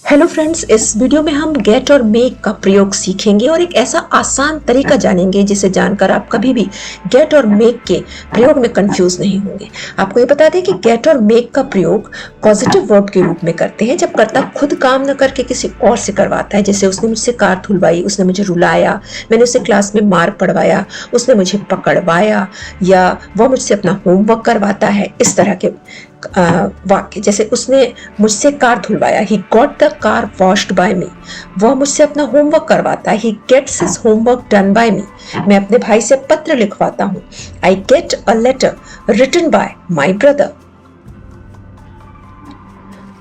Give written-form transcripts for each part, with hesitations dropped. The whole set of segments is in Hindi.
हेलो फ्रेंड्स, इस वीडियो में हम गेट और मेक का प्रयोग सीखेंगे और एक ऐसा आसान तरीका जानेंगे जिसे जानकर आप कभी भी गेट और मेक के प्रयोग में कंफ्यूज नहीं होंगे। आपको ये बता दें कि गेट और मेक का प्रयोग पॉजिटिव वर्ब के रूप में करते हैं जब कर्ता खुद काम न करके किसी और से करवाता है। जैसे उसने मुझसे कार धुलवाई, उसने मुझे रुलाया, मैंने उसे क्लास में मार पड़वाया, उसने मुझे पकड़वाया, या वह मुझसे अपना होमवर्क करवाता है। इस तरह के वाक्य, जैसे उसने मुझसे कार धुलवाया, he got the car washed by me. वह मुझसे अपना होमवर्क करवाता है, he gets his homework done by me. मैं अपने भाई से पत्र लिखवाता हूँ, I get a letter written by my brother.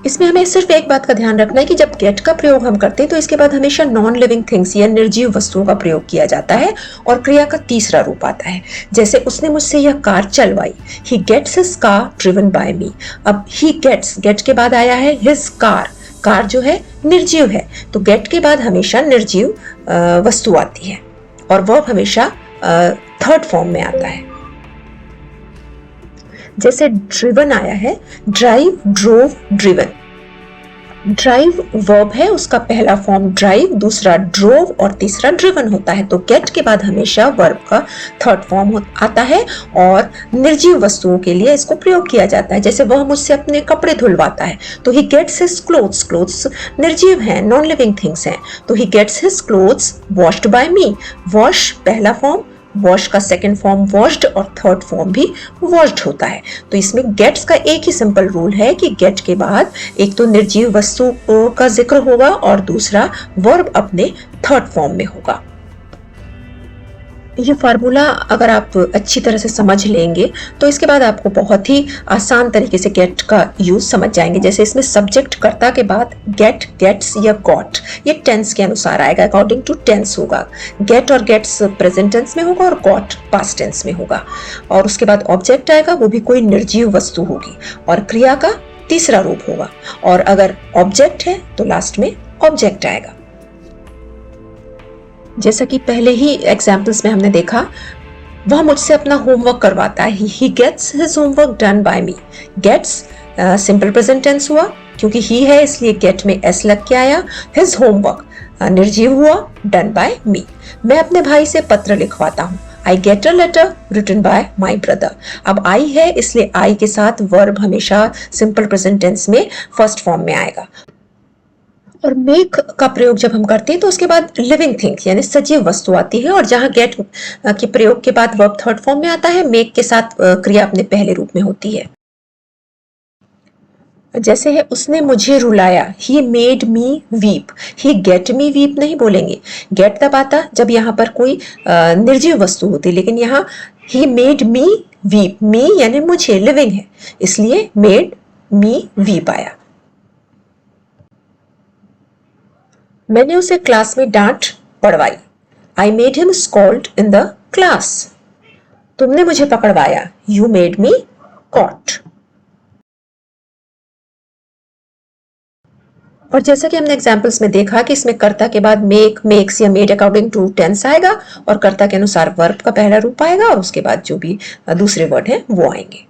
इसमें हमें सिर्फ एक बात का ध्यान रखना है कि जब गेट का प्रयोग हम करते हैं तो इसके बाद हमेशा नॉन लिविंग थिंग्स या निर्जीव वस्तुओं का प्रयोग किया जाता है और क्रिया का तीसरा रूप आता है। जैसे उसने मुझसे यह कार चलवाई, he gets his car driven by me. अब ही गेट्स, गेट के बाद आया है हिज कार। कार जो है निर्जीव है, तो गेट के बाद हमेशा निर्जीव वस्तु आती है और वर्ब हमेशा थर्ड फॉर्म में आता है। जैसे ड्रिवन आया है, drive, drove, driven. Drive verb है, उसका पहला फॉर्म ड्राइव, दूसरा ड्रोव और तीसरा ड्रिवन होता है। तो गेट के बाद हमेशा वर्ब का थर्ड फॉर्म आता है और निर्जीव वस्तुओं के लिए इसको प्रयोग किया जाता है। जैसे वह मुझसे अपने कपड़े धुलवाता है, तो he gets his clothes. Clothes निर्जीव हैं, नॉन लिविंग थिंग्स हैं, तो he gets his clothes washed by me. Wash पहला फॉर्म, वॉश का सेकंड फॉर्म वॉश्ड और थर्ड फॉर्म भी वॉश्ड होता है। तो इसमें गेट्स का एक ही सिंपल रूल है कि गेट के बाद एक तो निर्जीव वस्तु का जिक्र होगा और दूसरा वर्ब अपने थर्ड फॉर्म में होगा। ये फार्मूला अगर आप अच्छी तरह से समझ लेंगे तो इसके बाद आपको बहुत ही आसान तरीके से गेट का यूज समझ जाएंगे। जैसे इसमें सब्जेक्ट कर्ता के बाद गेट, गेट्स या गॉट, ये टेंस के अनुसार आएगा, अकॉर्डिंग टू टेंस होगा। गेट और गेट्स प्रेजेंट टेंस में होगा और गॉट पास्ट टेंस में होगा। और उसके बाद ऑब्जेक्ट आएगा, वो भी कोई निर्जीव वस्तु होगी और क्रिया का तीसरा रूप होगा। और अगर ऑब्जेक्ट है तो लास्ट में ऑब्जेक्ट आएगा। जैसा कि पहले ही एग्जाम्पल्स में हमने देखा, वह मुझसे अपना होमवर्क करवाता है, he gets his homework done by me. Gets simple present tense हुआ, क्योंकि ही है इसलिए गेट में एस लग के आया। हिज होमवर्क निर्जीव हुआ, डन बाय मी। मैं अपने भाई से पत्र लिखवाता हूँ, I get a letter written by my brother. अब आई है इसलिए आई के साथ वर्ब हमेशा सिंपल प्रेजेंट टेंस में फर्स्ट फॉर्म में आएगा। और मेक का प्रयोग जब हम करते हैं तो उसके बाद लिविंग थिंग्स यानी सजीव वस्तु आती है, और जहां गेट के प्रयोग के बाद वर्ब थर्ड फॉर्म में आता है, मेक के साथ क्रिया अपने पहले रूप में होती है। जैसे है उसने मुझे रुलाया, he made me weep. He get me weep नहीं बोलेंगे, गेट तब आता जब यहाँ पर कोई निर्जीव वस्तु होती, लेकिन यहाँ ही मेड मी वीप। मी यानी मुझे, लिविंग है, इसलिए मेड मी वीप आया। मैंने उसे क्लास में डांट पड़वाई, I made him scold in the class. तुमने मुझे पकड़वाया, यू मेड मी कॉट। और जैसा कि हमने एग्जाम्पल्स में देखा कि इसमें कर्ता के बाद मेक, मेक्स या मेड अकॉर्डिंग टू टेंस आएगा और कर्ता के अनुसार वर्ब का पहला रूप आएगा और उसके बाद जो भी दूसरे वर्ड हैं वो आएंगे।